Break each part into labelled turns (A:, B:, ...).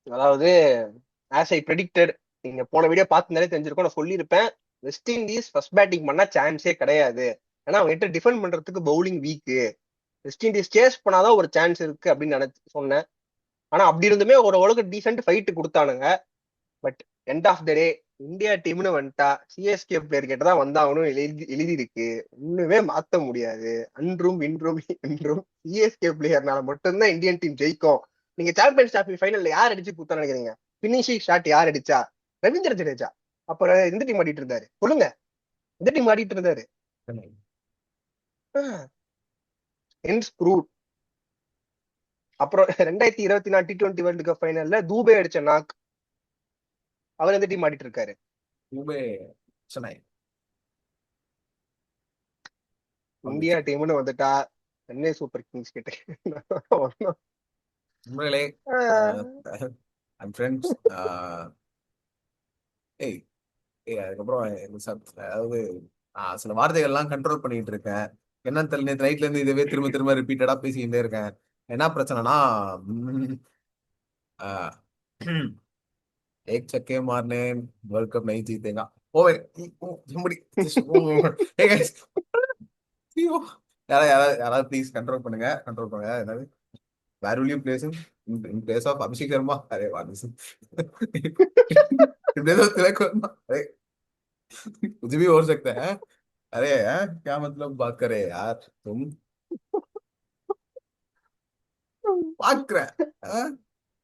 A: அதாவது as I predicted, நீங்க போன வீடியோ பார்த்துனாலே தெரிஞ்சிருக்கும். நான் சொல்லியிருப்பேன், வெஸ்ட் இண்டீஸ் ஃபர்ஸ்ட் பேட்டிங் பண்ணா சான்ஸே கிடையாது. ஏன்னா அவங்க கிட்ட டிஃபெண்ட் பண்றதுக்கு bowling weak. West Indies chase பண்ணாதான் ஒரு சான்ஸ் இருக்கு அப்படின்னு சொன்னேன். ஆனா அப்படி இருந்துமே ஒரு ஓரளவுக்கு டீசென்ட் ஃபைட் கொடுத்தானுங்க. But end of the day India டீம்னு வந்துட்டா சிஎஸ்கே பிளேயர் கிட்ட தான் வந்தாகணும் எழுதி இருக்கு. ஒண்ணுமே மாத்த முடியாது. அன்றும் இன்றும் என்றும் சிஎஸ்கே பிளேயர்னால மட்டும்தான் இந்தியன் டீம் ஜெயிக்கும். நீங்க சாம்பியன்ஸ் டிராபி ஃபைனல்ல யார் அடிச்சு குத்தா நினைக்கிறீங்க? பினிஷிங் ஷாட் யார் அடிச்சா? ரவீந்திர ஜடேஜா. அப்புறம் எந்த டீம் ஆடிட்டு இருந்தாரு சொல்லுங்க? எந்த டீம் ஆடிட்டு இருந்தாரு? அப்புறம் 2024 T20 வேர்ல்டு கப் ஃபைனல்ல தூபே அடிச்ச நாக், அவர் எந்த டீம் ஆடிட்டு இருக்காரு?
B: சென்னை.
A: இந்தியா டீம்னு வந்துட்டா சென்னை சூப்பர் கிங்ஸ் கிட்ட
B: உண்மையிலே ஃப்ரெண்ட்ஸ். ஏய் அதுக்கப்புறம் அதாவது சில வார்த்தைகள்லாம் கண்ட்ரோல் பண்ணிட்டு இருக்கேன். என்னன்னு தெரியல, நேற்று நைட்ல இருந்து இதுவே திரும்ப திரும்ப ரிப்பீட்டடா பேசிக்கிட்டே இருக்கேன். என்ன பிரச்சனைனா, एक छक्के मारने वर्ल्ड कप नहीं जीतेगा. ओ somebody hey guys, யாராவது ப்ளீஸ் கண்ட்ரோல் பண்ணுங்க, கண்ட்ரோல் பண்ணுங்க. என்னது where will you place in place of Abhishek Sharma? அரே वाह in place of Tilak Varma? अरे कुछ भी हो सकता है. अरे क्या मतलब बात करे यार तुम. பாக்குற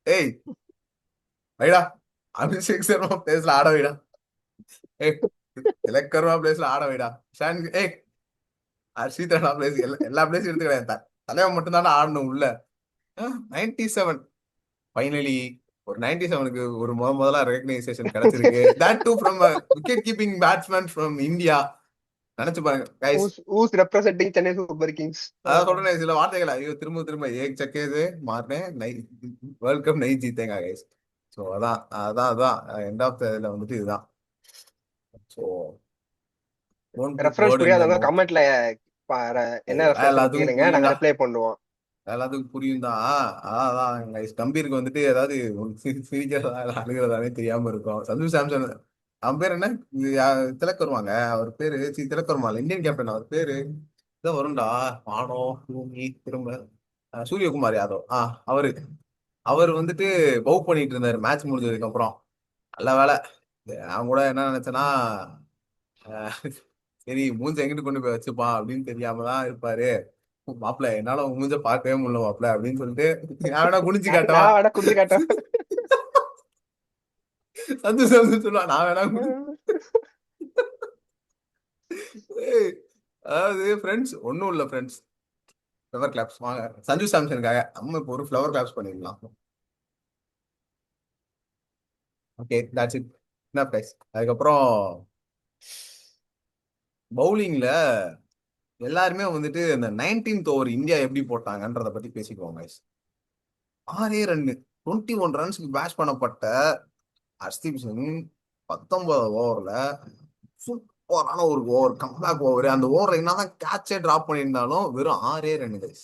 B: ஏய் வைடா, அபிஷேக் சர்மா பிளேஸ்ல ஆட வைடா. ஏய் திலக் வர்மா பிளேஸ்ல ஆட வைடா. ஏய் ஹர்ஷித் ராணா பிளேஸ் எல்லா பிளேஸும் எடுத்துக்கிறேன். தலைவன் மட்டும் தானே ஆடணும் உள்ள. 97 ஃபைனலி ஒரு 97க்கு ஒரு முதலா ரெகக்னைசேஷன் கிடைச்சிருக்கு. That too from wicket keeping batsman from India. நினைச்சு பாருங்க guys.
A: who's representing Chennai Super Kings.
B: அதான் சொல்றேன் சில வார்த்தைகள். ஐயோ திரும்ப திரும்ப ஏக் சக்கேது மாறினேன் வேர்ல்ட் கப் நை ஜீத்தேங்க கைஸ். ஸோ அதான் அதான் அதான் எண்ட் ஆஃப் த இதுல வந்துட்டு இதுதான். ஸோ
A: ரெஃபரன்ஸ் புரியாதவங்க கமெண்ட்ல என்ன ரெஃபரன்ஸ் கேளுங்க, நாங்க ரிப்ளை பண்ணுவோம்.
B: எல்லாத்துக்கும் புரியும் தான். அதான் கம்பீருக்கு வந்துட்டு ஏதாவது சிரிக்கிறதா அழுகிறதானே தெரியாம இருக்கும். சஞ்சு சாம்சன் அவன் பேர் என்ன? திலக் வருவாங்க. அவர் பேரு திலக் வருமா இந்தியன் கேப்டன். அவர் பேரு இதான் வரும்டா. வானோ பூமி திரும்ப சூரியகுமார் யாதவ். அவரு அவர் வந்துட்டு பவுக் பண்ணிட்டு இருந்தாரு மேட்ச் முடிஞ்சதுக்கு அப்புறம். நல்ல வேலை. நான் கூட என்ன நினைச்சேன்னா, சரி மூஞ்ச எங்கிட்டு கொண்டு போய் வச்சுப்பான் அப்படின்னு தெரியாம தான் இருப்பாரு. மாப்பிள்ள என்னால உங்க மூஞ்ச பார்க்கவே முடியல மாப்பிள்ள அப்படின்னு சொல்லிட்டு நான் குனிஞ்சு காட்டவா
A: குடிச்சு காட்டும்.
B: சந்தோஷம் சொல்லுவான். நான் வேணா அதாவது ஃப்ரெண்ட்ஸ் ஒன்னும் இல்ல ஃப்ரெண்ட்ஸ். ஃப்ளவர் கிளாப்ஸ் வாங்க சஞ்சு சாம்சனுக்காக நம்ம இப்போ ஒரு ஃப்ளவர் கிளாப்ஸ் பண்ணிடலாம். Okay that's it. என்ன பிரைஸ். அதுக்கப்புறம் பவுலிங்ல எல்லாருமே வந்துட்டு இந்த 19th ஓவர் இந்தியா எப்படி போட்டாங்கன்றத பத்தி பேசிக்குவோம் கைஸ். 6 ரன் 21 ரன்ஸ்க்கு பேஷ் பண்ணப்பட்ட ஹர்ஷ்தீப் சிங் 19 ஓவர்ல சூப்பரான ஒரு ஓவர், கம்பேக் ஓவர். அந்த ஓவர்ல என்னதான் கேட்சே டிராப் பண்ணியிருந்தாலும் வெறும் 6 ரன் கைஸ்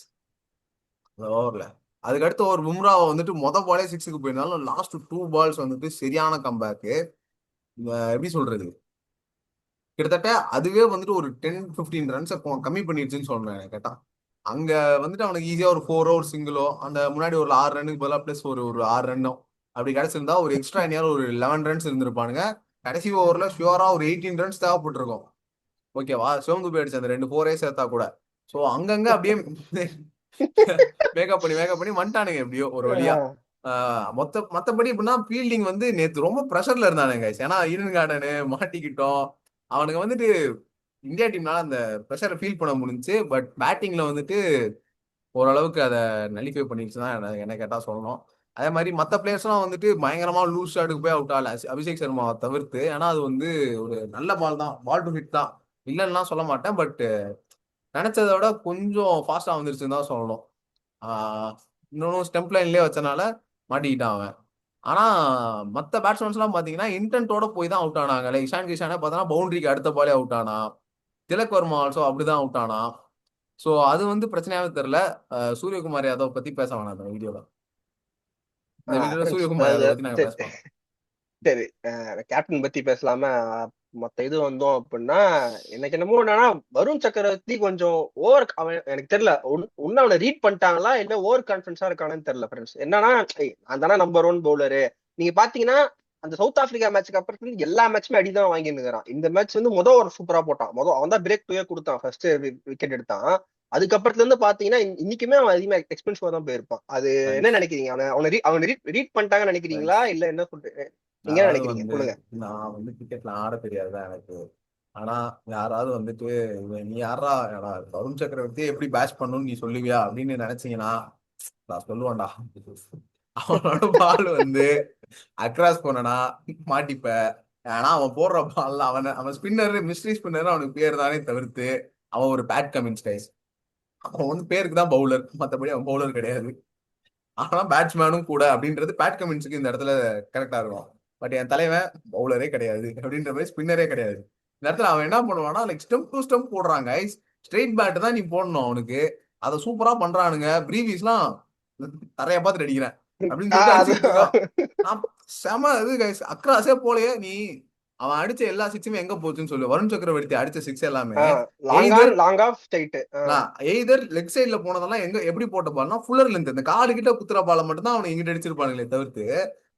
B: அந்த ஓவர்ல. அதுக்கு அடுத்த ஒரு பும்ராவை வந்துட்டு பாலே 6க்கு போயிருந்தாலும் லாஸ்ட் 2 பால்ஸ் வந்துட்டு சரியான கம்பேக்கு. எப்படி சொல்றது, கிட்டத்தட்ட அதுவே வந்துட்டு ஒரு 10-15 ரன்ஸ் கம்மி பண்ணிடுச்சுன்னு சொல்றேன் கேட்டா. அங்க வந்துட்டு அவனுக்கு ஈஸியா ஒரு 4 ஓவர் சிங்கிளோ, அந்த முன்னாடி ஒரு 6 ரன்னுக்கு பதிலாக பிளஸ் ஒரு 6 ரன்னோ அப்படி கிடைச்சிருந்தா ஒரு எக்ஸ்ட்ரா இனியாலும் ஒரு 11 ரன்ஸ் இருந்திருப்பானுங்க. கடைசி ஓவர்ல ஷுவரா ஒரு 18 ரன்ஸ் தேவைப்பட்டிருக்கும். ஓகேவா, சிவம் துபை அடிச்சு அந்த 2 4 சேர்த்தா கூட. சோ அங்கங்க அப்படியே மேக்கப் பண்ணி வந்துட்டானுங்க எப்படியோ ஒரு வழியா. மத்தபடி எப்படின்னா ஃபீல்டிங் வந்து நேத்து ரொம்ப ப்ரெஷர்ல இருந்தானுங்க. ஏன்னா ஈடன் கார்டனு மாட்டிக்கிட்டோம். அவனுக்கு வந்துட்டு இந்தியா டீம்னால அந்த ப்ரெஷரை ஃபீல் பண்ண முடிஞ்சுச்சு. பட் பேட்டிங்ல வந்துட்டு ஓரளவுக்கு அதை நலிஃபை பண்ணிடுச்சு தான் என்ன கேட்டா சொல்லணும். அதே மாதிரி மற்ற பிளேயர்ஸ்லாம் வந்துட்டு பயங்கரமா லூஸ் ஷாட்டுக்கு போய் அவுட் ஆகல அபிஷேக் சர்மாவை தவிர்த்து. ஏன்னா அது வந்து ஒரு நல்ல பால் தான், பால் டு ஹிட் தான், இல்லைன்னா சொல்ல மாட்டேன். பட் நினைச்சதை விட கொஞ்சம் ஃபாஸ்டா வந்துருச்சுன்னு தான் சொல்லணும். இன்னொன்னும் ஸ்டெம்ப் லைன்லயே வச்சனால மாட்டிக்கிட்டான் அவன். ஆனா மத்த பேட்ஸ்மேன்ஸ் எல்லாம் பாத்தீங்கன்னா இன்டென்ட்டோட போய் தான் அவுட் ஆனாங்க. லைக் இஷான் கிஷானே பார்த்தோன்னா பவுண்டரிக்கு அடுத்த பாலே அவுட் ஆனா. திலக் வர்மா ஆல்சோ அப்படிதான் அவுட் ஆனா. சோ அது வந்து பிரச்சனையாவே தெரியல. சூரியகுமார் யாதவ் பத்தி பேச வேணாம் அந்த வீடியோல. இந்த வீடியோல
A: ஃப்ரெண்ட்ஸ்,
B: சூரியகுமார் யாதவ் பத்தி நாங்க பேசலாம்.
A: சரி, கேப்டன் பத்தி பேசலாம. மொத்த இது வந்தோம் அப்படின்னா, எனக்கு என்னமோ என்னன்னா வருண் சக்கரவர்த்தி கொஞ்சம் ஓவர், அவன் எனக்கு தெரியல ஒன்னு அவனை ரீட் பண்ணிட்டாங்களா இல்ல ஓவர் கான்பிடன்ஸா இருக்கானு தெரியல ஃப்ரெண்ட்ஸ். என்னன்னா நான் தானே நம்பர் ஒன் பவுலரு. நீங்க பாத்தீங்கன்னா அந்த சவுத் ஆப்பிரிக்கா மேட்சுக்கு அப்புறம் எல்லா மேட்சுமே அடிதான் வாங்கிருக்கிறான். இந்த மேட்ச் வந்து முதல் ஒரு சூப்பரா போட்டான். அவன் தான் பிரேக் டூவே கொடுத்தான், ஃபர்ஸ்ட் விக்கெட் எடுத்தான். அதுக்கப்புறத்துல இருந்து பாத்தீங்கன்னா இன்னைக்குமே அவன் அதிகமா எக்ஸ்பென்சிவா தான் போயிருப்பான். அது என்ன
B: ஃப்ரெண்ட்ஸ்
A: நினைக்கிறீங்க? அவனை ரீட் பண்ணிட்டாங்கன்னு நினைக்கிறீங்களா
B: ஃப்ரெண்ட்ஸ்
A: இல்ல என்ன சொல்றீங்க? நீங்க என்ன
B: யாராவது
A: நினைக்கிறீங்க
B: வந்து,
A: சொல்லுங்க.
B: நான் வந்து கிரிக்கெட்ல ஆட தெரியாதுதான் எனக்கு. ஆனா யாராவது வந்துட்டு நீ யாரா வருண் சக்கரவர்த்தி எப்படி பேட்ச் பண்ணணும்னு நீ சொல்லுவியா அப்படின்னு நினைச்சீங்கன்னா நான் சொல்லுவேன்டா. அவனோட பால் வந்து அக்ராஸ் பண்ணனா மாட்டிப்ப. ஆனா அவன் போடுற பால்ல அவன் ஸ்பின்னர், மிஸ்ட்ரி ஸ்பின்னர் அவனுக்கு பேர் தானே தவிர்த்து அவன் ஒரு பேட் கமின்ஸ் கைஸ். அவன் வந்து பேருக்கு தான் பவுலர், மற்றபடி அவன் பவுலர் கிடையாது. ஆனா பேட்ஸ்மேனும் கூட அப்படின்றது பேட் கமின்ஸுக்கு இந்த இடத்துல கரெக்டா இருக்கும். பட் என் தலைவன் பவுலரே கிடையாது அப்படின்ற மாதிரி ஸ்பின்னரே கிடையாது. இந்த இடத்துல அவன் என்ன பண்ணுவானா, லைக் ஸ்டெம்ப் டு ஸ்டெம்ப் போடுறாங்க. ஸ்ட்ரெயிட் பேட் தான் நீ போடணும் அவனுக்கு. அதை சூப்பரா பண்றானுங்க. பிரீவிஸ்லாம் தரைய பார்த்துட்டு அடிக்கிறேன் அப்படின்னு சொல்லிட்டு
A: அது
B: அடிச்சுக்கிட்டு இருக்கான். நான் செம இது கைஸ், அக்ராஸே போலயே நீ. அவன் அடிச்ச எல்லா சிக்ஸுமே எங்க போச்சுன்னு சொல்லு. வருண் சக்கரவர்த்தி அடிச்ச சிக்ஸ் எல்லாமே
A: long on
B: either
A: long off straight.
B: Either leg சைட்ல போனதெல்லாம் எங்க எப்படி போட்ட பால்னா ஃபுல்லர் லென்த், இந்த காலு கிட்ட குத்துற பாலை மட்டும் தான் அவனை இங்கிட்ட அடிச்சிருப்பானுங்களே தவிர்த்து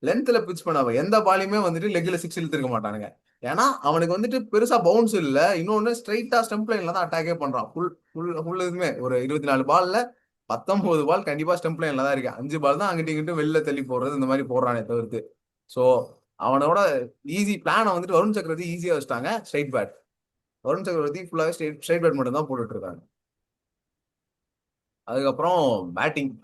B: லென்த்ல பிச் பண்ண எந்த பாலையுமே வந்துட்டு லெக்ல சிக்ஸ் இழுத்துருக்க மாட்டானுங்க. ஏன்னா அவனுக்கு வந்துட்டு பெருசா பவுன்ஸ் இல்ல. இன்னொன்னு ஸ்ட்ரைட்டா ஸ்டெம்ப் லைன்ல தான் அட்டாக்கே பண்றான். ஃபுல் இதுமே ஒரு 24 பால்ல 19 பால் கண்டிப்பா ஸ்டெம்ப் லைன்ல தான் இருக்கு. 5 பால் தான் அங்கிட்டு இங்கிட்டு வெளில தள்ளி போடுறது இந்த மாதிரி போடுறானே தவிர்த்து. சோ அவனோட ஈஸி பிளானை வந்துட்டு வருண் சக்கரவர்த்தி ஈஸியா வச்சுட்டாங்க. Straight bad. வருண் சக்கரவர்த்தி ஃபுல்லாவே ஸ்ட்ரைட் பேட் மட்டும் தான் போட்டுட்டு இருக்காங்க. அதுக்கப்புறம் பேட்டிங்,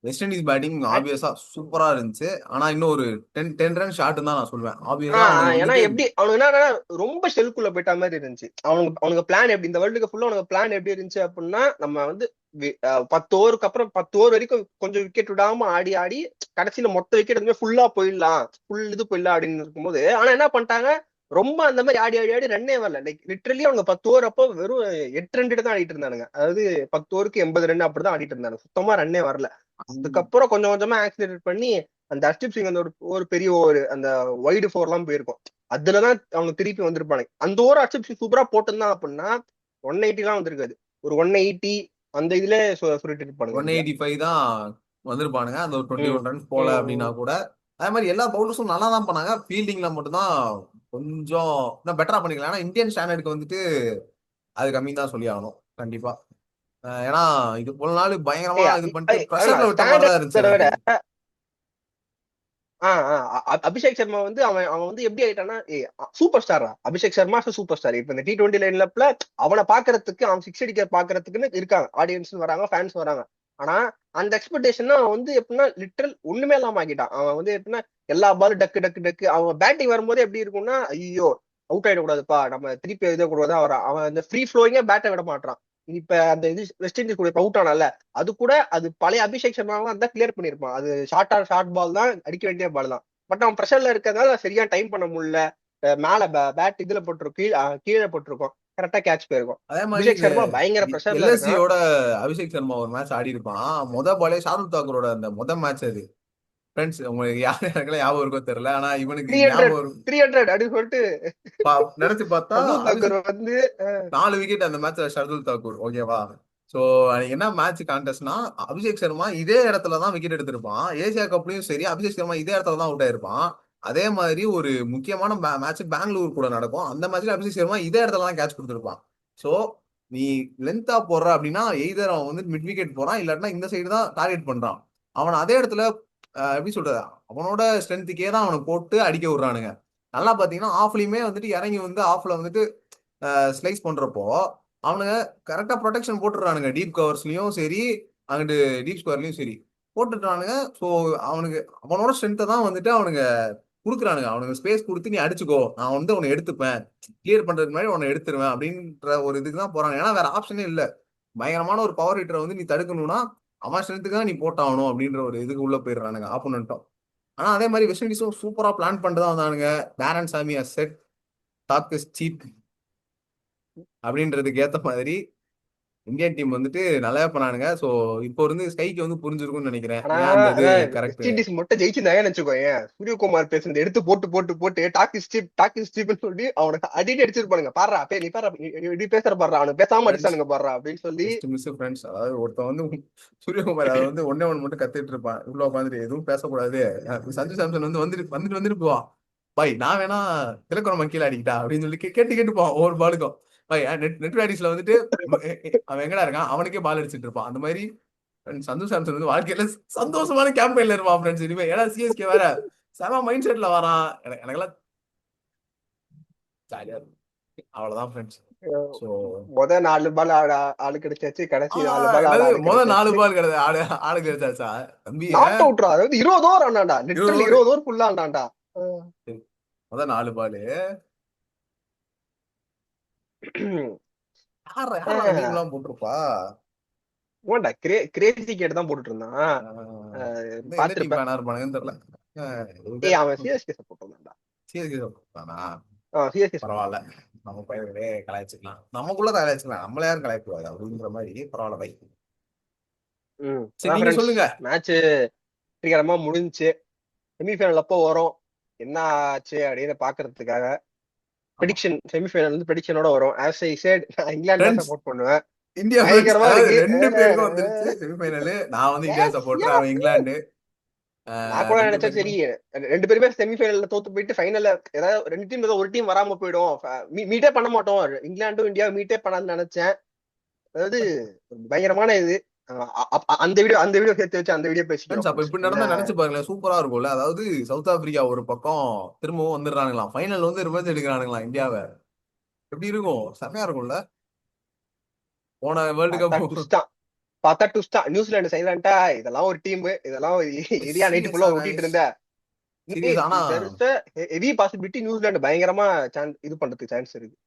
B: வெஸ்ட் இண்டீஸ் பேட்டிங் ஆப்வியஸா சூப்பரா இருந்துச்சு. ஆனா இன்னும் ஒரு 10 ரன் ஷார்ட் தான் நான் சொல்வேன். ஆப்வியஸா அவனுக்கு
A: ஏன்னா
B: வந்துட்டு
A: எப்படி அவனுக்கு என்ன ரொம்ப ஷெல்குள்ள போயிட்ட மாதிரி இருந்துச்சு. அவனுக்கு பிளான் எப்படி, இந்த வேர்ல்டு கப் ஃபுல்லா அவனுக்கு பிளான் எப்படி இருந்துச்சு அப்படின்னா, நம்ம வந்து 10 ஓவருக்கு அப்புறம் 10 ஓவர் வரைக்கும் கொஞ்சம் விக்கெட் விடாம ஆடி ஆடி கடைசியில மொத்த விக்கெட் வந்து ஃபுல்லா போயிடலாம், ஃபுல் இது போயிடலாம் அப்படின்னு இருக்கும்போது, ஆனா என்ன பண்ணிட்டாங்க, ரொம்ப அந்த மாதிரி ஆடி ஆடி ஆடி ரன்னே வரல. லைக் லிட்டரலி அவங்க 10 ஓவர் அப்போ வெறும் 8 ரன் தான் ஆடிட்டு இருந்தானுங்க. அதாவது 10 ஓவருக்கு 80 ரன் அப்படிதான் ஆடிட்டு இருந்தாங்க. சுத்தமா ரன்னே வரல. அதுக்கப்புறம் கொஞ்சம் கொஞ்சமா ஆக்சிலேட் பண்ணி அந்த ஹர்ஷ்தீப் சிங் அந்த ஒரு பெரிய ஓவர், அந்த வைடு ஃபோர் எல்லாம் போயிருக்கும். அதுலதான் அவங்க திருப்பி வந்திருப்பானுங்க. அந்த ஓவர் ஹர்ஷ்தீப் சிங் சூப்பரா போட்டிருந்தான் அப்படின்னா 180 எல்லாம் வந்திருக்காது. ஒரு 180 அந்த இதுல சொல்லிட்டு இருப்பானுங்க ஈஸியா.
B: 185 தான் வந்திருப்பானுங்க. அந்த ஒரு 21
A: ம்
B: ரன்ஸ் போல
A: ம்
B: அப்படின்னா
A: ம்.
B: கூட. அதே மாதிரி எல்லா பவுலர்ஸும் நல்லா தான் பண்ணாங்க. ஃபீல்டிங்ல மட்டும்தான் கொஞ்சம் இன்னும் பெட்டரா பண்ணிக்கலாம். ஏன்னா இந்தியன் ஸ்டாண்டர்டுக்கு வந்துட்டு அது கம்மி தான் சொல்லி ஆகணும் கண்டிப்பா. ஏன்னா இது போல நாள் பயங்கரமா
A: ஏய்,
B: இது பண்ணிட்டு
A: ஆனா
B: ப்ரெஷர்ல விட்ட மாதிரி தான் இருந்துச்சு
A: ஸ்டாண்டர்ட் விட
B: எனக்கு.
A: அபிஷேக் சர்மா வந்து அவன் அவன் வந்து எப்படி ஆயிட்டான்னா, சூப்பர் ஸ்டாரா அபிஷேக் சர்மா சூப்பர் ஸ்டார். இப்ப இந்த T20 லைன் அப்ல அவனை பாக்குறதுக்கு, அவன் சிக்ஸ் அடிக்க பாக்குறதுக்குன்னு இருக்காங்க, ஆடியன்ஸ் வராங்க, ஃபேன்ஸ் வராங்க. ஆனா அந்த எக்ஸ்பெக்டேஷன் அவன் வந்து எப்படின்னா லிட்டரல் ஒண்ணுமே இல்லாம ஆக்கிட்டான். அவன் வந்து எப்படின்னா எல்லா பாலும் டக்கு டக்கு டக்கு அவன் பேட்டிங் வரும்போது எப்படி இருக்கும்னா, ஐயோ அவுட் ஆயிடக்கூடாதுப்பா, நம்ம திருப்பி எழுதக்கூடாது. அவன் அந்த ஃப்ரீ ஃப்ளோயிங்கா பேட்டை விட மாட்டான். இப்ப அந்த இது வெஸ்ட் இண்டீஸ் கூட அவுட் ஆனால அது கூட, அது பழைய அபிஷேக் சர்மாவா இருந்தா கிளியர் பண்ணிருப்பான். அது ஷார்ட் பால் தான், அடிக்க வேண்டிய பால் தான். பட் அவன் ப்ரெஷர்ல இருக்கிறதுனால சரியா டைம் பண்ண முடியல. மேல பேட் இதுல போட்டிருக்கும், கீழே போட்டிருக்கோம், கரெக்டா கேட்ச் போயிருக்கும்.
B: அதே மாதிரி
A: அபிஷேக் சர்மா பயங்கர ப்ரெஷர்ல இருக்கான்.
B: எல்எஸ்சியோட அபிஷேக் சர்மா ஒரு மேட்ச் ஆடி இருப்பான். பாலே ஷாருக் தாக்கூரோட அந்த மேட்ச் அது. ஃப்ரெண்ட்ஸ் உங்களுக்கு யாருக்கெல்லாம் ஞாபகம் இருக்கோ தெரியல. ஆனா இவனுக்கு
A: 300
B: ஞாபகம் இருக்கும்.
A: 300 அப்படின்னு சொல்லிட்டு
B: நினைச்சு பார்த்தா
A: சர்துல் தாக்கூர்
B: அபிஷேக்
A: வந்து
B: 4 விக்கெட் அந்த மேட்ச்ல ஷர்துல் தாக்கூர். ஓகேவா? சோ என்ன மேட்ச் கான்டெஸ்ட்னா, அபிஷேக் சர்மா இதே இடத்துல தான் விக்கெட் எடுத்திருப்பான். ஏசியா கப்லயும் சரி அபிஷேக் சர்மா இதே இடத்துல தான் அவுட் ஆயிருப்பான். அதே மாதிரி ஒரு முக்கியமான மேட்ச் பெங்களூர் கூட நடக்கும். அந்த மேட்ச்ல அபிஷேக் சர்மா இதே இடத்துல தான் கேட்ச் கொடுத்திருப்பான். சோ நீ லென்த்தா போடுற அப்படின்னா எய்தர் அவன் வந்து மிட் விக்கெட் போறான், இல்லாட்டினா இந்த சைடு தான் டார்கெட் பண்றான். அவன் அதே இடத்துல எப்படி சொல்றது, அவனோட ஸ்ட்ரென்த்துக்கே தான் அவனை போட்டு அடிக்க விடுறானுங்க. நல்லா பாத்தீங்கன்னா ஆஃப்லயுமே வந்துட்டு இறங்கி வந்து ஆஃப்ல வந்துட்டு ஸ்லைஸ் பண்றப்போ அவனுங்க கரெக்டா ப்ரொடெக்ஷன் போட்டுறானுங்க. டீப் கவர்ஸ்லயும் சரி, அங்கிட்டு டீப் ஸ்கொயர்லயும் சரி போட்டுட்டானுங்க. ஸோ அவனுக்கு அவனோட ஸ்ட்ரென்த்தை தான் வந்துட்டு அவனுங்க கொடுக்குறானுங்க. அவனுக்கு ஸ்பேஸ் கொடுத்து நீ அடிச்சுக்கோ, நான் வந்து உன்னை எடுத்துப்பேன், கிளியர் பண்றதுக்கு முன்னாடி உன்னை எடுத்துருவேன் அப்படின்ற ஒரு இதுக்கு தான் போறாங்க. ஏன்னா வேற ஆப்ஷனே இல்லை. பயங்கரமான ஒரு பவர் ஹிட்டரை வந்து நீ தடுக்கணும்னா அவன் ஸ்ட்ரென்த்துக்கு தான் நீ போட்டாகணும் அப்படின்ற ஒரு இதுக்கு உள்ள போயிடுறானுங்க ஆப்போனண்ட்டும். ஆனா அதே மாதிரி வெஸ்ட் இண்டீஸும் சூப்பரா பிளான் பண்ணிட்டு தான் வந்தானுங்க. டேரன் சாமி செட் டாக் இஸ் சீப் அப்படின்றதுக்கு ஏத்த மாதிரி இந்தியன் டீம் வந்துட்டு நல்லா பண்ணானுங்க. சோ இப்போ இருந்து ஸ்கைக்கு வந்து புரிஞ்சிருக்கும்னு நினைக்கிறேன்
A: ஆனா
B: ஏன் அந்த இது
A: வெஸ்ட்
B: கரெக்ட்.
A: இண்டீஸ் மட்டும் ஜெயிச்சிருந்தாங்கன்னு வச்சுக்கோங்க, சூரியகுமார் பேசுனது எடுத்து போட்டு போட்டு போட்டு டாக்கி ஸ்டீப்னு சொல்லி அவனுக்கு அடிட்டு அடிச்சிருப்பானுங்க. பாடுறா பே நீ பாடுறா இப்படி பேசுற பாடுறா, அவனுக்கு பேசாம அடிச்சானுங்க பாடுறா அப்படின்னு சொல்லி.
B: Just miss friends. அதாவது ஒருத்தன் வந்து சூரியகுமார் அதை வந்து ஒன்னே ஒன்று மட்டும் கத்துட்டு இருப்பான் உள்ள உட்காந்துட்டு, எதுவும் பேசக்கூடாது. சஞ்சு சாம்சன் வந்து வந்துட்டு போவான். பாய் நான் வேணா திலக்குறமா கீழே அடிக்கிட்டா அப்படின்னு சொல்லி கேட்டு கேட்டு போவான் ஒவ்வொரு பாலுக்கும். பாய் நெட் பிராக்டிஸ்ல வந்துட்டு அவன் எங்கடா இருக்கான் அவனுக்கே பால் அடிச்சிட்டு இருப்பான். அந்த மாதிரி சந்து சாம்சன் வந்து வாழ்க்கையில சந்தோஷமான கேம்பெயின்ல இருப்பான் ஃப்ரெண்ட்ஸ். இனிமே ஏன்னா சிஎஸ்கே வேற செம மைண்ட் செட்ல வரான். எனக்கெல்லாம் ஜாலியா இருக்கும். அவ்வளவுதான் ஃப்ரெண்ட்ஸ். ஸோ
A: முத 4 பால் ஆளு கிடைச்சாச்சு, கடைசி 4 பால்
B: என்னது
A: ஆளு
B: முதல் 4
A: கிடைச்சாச்சு.
B: பால் கிடையாது ஆளு கிடைச்சாச்சா தம்பி?
A: நாட் அவுட்ரா, அதாவது 20 ஓவர் ஆனாண்டா,
B: 20
A: லிட்டரலி
B: over.
A: 20 ஓவர் ஃபுல்லா ஆனாண்டா.
B: முதல் 4 பாலு யாரா மீம் எல்லாம் போட்டிருப்பா?
A: ஓண்டா கிரேசி கேட் தான் போட்டுட்டு இருந்தான்.
B: எந்த டீம்
A: பாத்திருப்பேன்.
B: ஃபேனா இருப்பானுங்கன்னு தெரியல.
A: அவன் சிஎஸ்கே சப்போர்ட் பண்ணான்டா.
B: சிஎஸ்கே தானா?
A: சிஎஸ்கே
B: பரவாயில்ல, நம்ம பயிர்களே கலாய்ச்சிக்கலாம், நமக்குள்ள கலாய்ச்சிக்கலாம், நம்மள யாரும் கலாய்க்கூடாது அப்படிங்கிற மாதிரி. பரவாயில்ல பை. சரி நீங்க சொல்லுங்க.
A: மேட்ச் வெற்றிகரமா முடிஞ்சுச்சு. செமிஃபைனல் அப்போ வரும் என்ன ஆச்சு அப்படின்னு பாக்குறதுக்காக ப்ரெடிக்ஷன், செமிஃபைனல் வந்து ப்ரெடிக்ஷனோட வரும். ஆஸ் ஐ செட், நான் இங்கிலாந்து தான் சப்போர்ட் பண்ணுவேன்.
B: இந்தியா
A: பயங்கரமா இருக்கு.
B: 2 பேருக்கும் வந்துருச்சு செமிஃபைனல். நான் வந்து இந்தியா சப்போர்ட்டர், அவன் இங்கிலாந்து.
A: நான் கூட
B: 2
A: நினைச்சேன் சரி
B: பேருக்கும்
A: 2 பேருமே செமிஃபைனல்ல தோத்து போயிட்டு ஃபைனல்ல ஏதாவது 2 டீம் ஏதாவது ஒரு டீம் வராம போயிடும், மீட்டே பண்ண மாட்டோம், இங்கிலாண்டும் இந்தியா மீட்டே பண்ணான்னு நினைச்சேன். அதாவது பயங்கரமான இது. அந்த வீடியோ சேர்த்து வச்சு அந்த வீடியோ பேசிக்கிறோம்.
B: அப்ப இப்படி நடந்தா நினைச்சு பாருங்களேன், சூப்பரா இருக்கும்ல. அதாவது சவுத் ஆப்பிரிக்கா ஒரு பக்கம் திரும்பவும் வந்துடுறானுங்களாம், ஃபைனல் வந்து ரிவெஞ்ச் எடுக்கிறானுங்களாம் இந்தியாவை. எப்படி இருக்கும்? செமையா இருக்கும்ல. போன வேர்ல்டு கப்
A: பார்த்தா டுஸ்டா நியூசிலாந்து சைலண்டா, இதெல்லாம் ஒரு டீம், இதெல்லாம் எரியா நைட்டு ஃபுல்லா ஓட்டிட்டு இருந்த.
B: ஆனா
A: ஹெவி பாசிபிலிட்டி நியூசிலாந்து பயங்கரமா இது பண்றதுக்கு சான்ஸ் இருக்கு.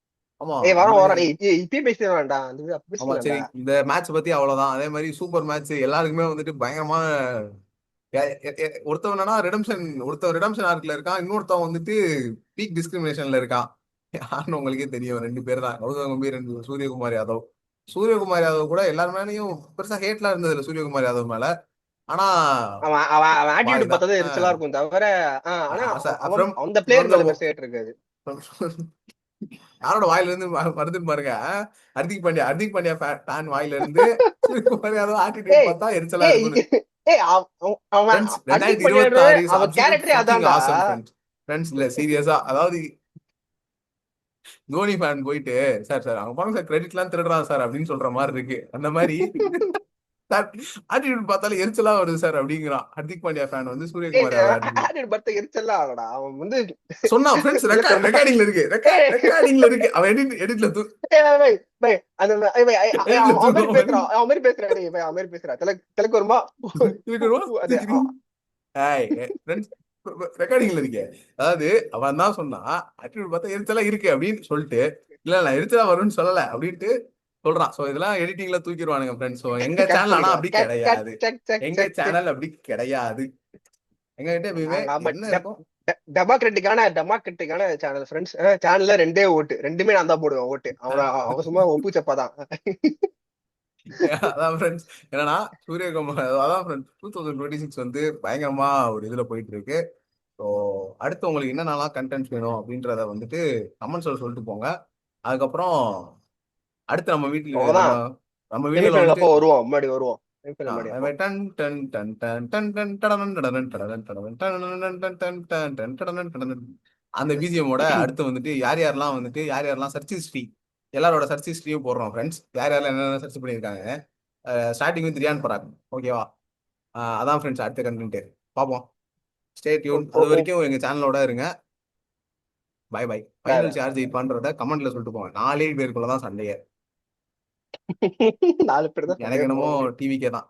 B: ஆமா
A: வரோம் இப்பயே பேசிட வேண்டாம்.
B: ஆமா சரி, இந்த மேட்ச் பத்தி அவ்வளவுதான். அதே மாதிரி சூப்பர் மேட்ச் எல்லாருக்குமே வந்துட்டு பயங்கரமா. ஒருத்தவனா ரிடம்ஷன் ஆர்க்ல இருக்கான், இன்னொருத்தவன் வந்துட்டு பீக் டிஸ்கிரிமினேஷன்ல இருக்கான். யாருன்னு உங்களுக்கே தெரியும், 2 பேர் தான், கௌதம் கம்பீர், சூரியகுமார் யாதவ். சூரியகுமார் யாதவ் கூட எல்லார் மேலேயும் பெருசா ஹேட்லாம் இருந்தது இல்ல சூரியகுமார் யாதவ் மேல. ஆனா
A: அவன் ஆட்டிடியூட் பார்த்தா எரிச்சலா இருக்கும் தவிர, ஆனா அந்த பிளேயர் மேல பெருசா ஹேட் இருக்காது.
B: யாரோட வாயில இருந்து வருதுன்னு பாருங்க, ஹர்திக் பாண்டியா ஃபேன் வாயில இருந்து சூரியகுமார் யாதவ் ஆட்டிடியூட் பார்த்தா எரிச்சலா இருக்கும். 2026 சீரியஸா, அதாவது தோனி ஃபேன் போயிட்டு சார் அவங்க பாருங்க சார் கிரெடிட் எல்லாம் திருடுறான் சார் அப்படின்னு சொல்ற மாதிரி இருக்கு. அந்த மாதிரி ஆட்டிடியூட் பார்த்தாலும் எரிச்சலா வருது சார் அப்படிங்கிறான் ஹர்திக் பாண்டியா ஃபேன் வந்து சூரியகுமார்
A: எரிச்சலா ஆகடா. அவன் வந்து
B: சொன்னா ஃப்ரெண்ட்ஸ், ரெக்கார்டிங்ல இருக்கு அவன் எடிட்ல
A: திலக்கு வருமா
B: ரெக்கார்டிங்ல இருக்கே. அதாவது அவன் தான் சொன்னா ஆட்டிடியூட் பார்த்தா எரிச்சலா இருக்கு அப்படின்னு சொல்லிட்டு, இல்ல நான் எரிச்சலா வரும்னு சொல்லல அப்படின்ட்டு சொல்றான். சோ இதெல்லாம் எடிட்டிங்ல தூக்கிடுவானுங்க ஃப்ரெண்ட்ஸ். எங்க சேனல் ஆனா அப்படி கிடையாது. எங்க சேனல் அப்படி கிடையாது. எங்க கிட்ட என்ன இருக்கும்,
A: டெமோக்ராட்டிக்கான சேனல் ஃப்ரெண்ட்ஸ். சேனல்ல 2 ஓட்டு, 2மே நான் தான் போடுவேன் ஓட்டு. அவன் சும்மா ஒப்பு சப்பாதான்.
B: அதான் ஃப்ரெண்ட்ஸ், என்னன்னா சூரியகுமார் அதான் ஃப்ரெண்ட்ஸ் 2026 வந்து பயங்கரமா ஒரு இதுல போயிட்டு இருக்கு. ஸோ அடுத்து உங்களுக்கு என்னென்னலாம் கண்டென்ட்ஸ் வேணும் அப்படின்றத வந்துட்டு கமெண்ட்ஸ்ல சொல்லிட்டு போங்க. அதுக்கப்புறம் அடுத்து நம்ம வீடியோல வந்துட்டு
A: வருவோம், முன்னாடி வருவோம்.
B: அந்த பிஜிஎமோட அடுத்து வந்துட்டு யார் யாரெல்லாம் சர்ச் ஹிஸ்ட்ரி, எல்லாரோட சர்ச் ஹிஸ்ட்ரியும் போடுறோம் ஃப்ரெண்ட்ஸ். யார் யாரெல்லாம் என்னென்ன சர்ச் பண்ணியிருக்காங்க. ஸ்டார்டிங் வித் ரியான் பராக். ஓகேவா? அதான் ஃப்ரெண்ட்ஸ் அடுத்த கண்டென்ட் பார்ப்போம். Stay tune. அது வரைக்கும் எங்க சேனலோட இருங்க. By by. ஃபைனல் சார்ஜ் பண்றத கமெண்ட்ல சொல்லிட்டு போங்க. 4 பேருக்குள்ளதான் சண்டையே.
A: 4 பேர் தான்.
B: எனக்கு என்னமோ டிவிக்கே தான்.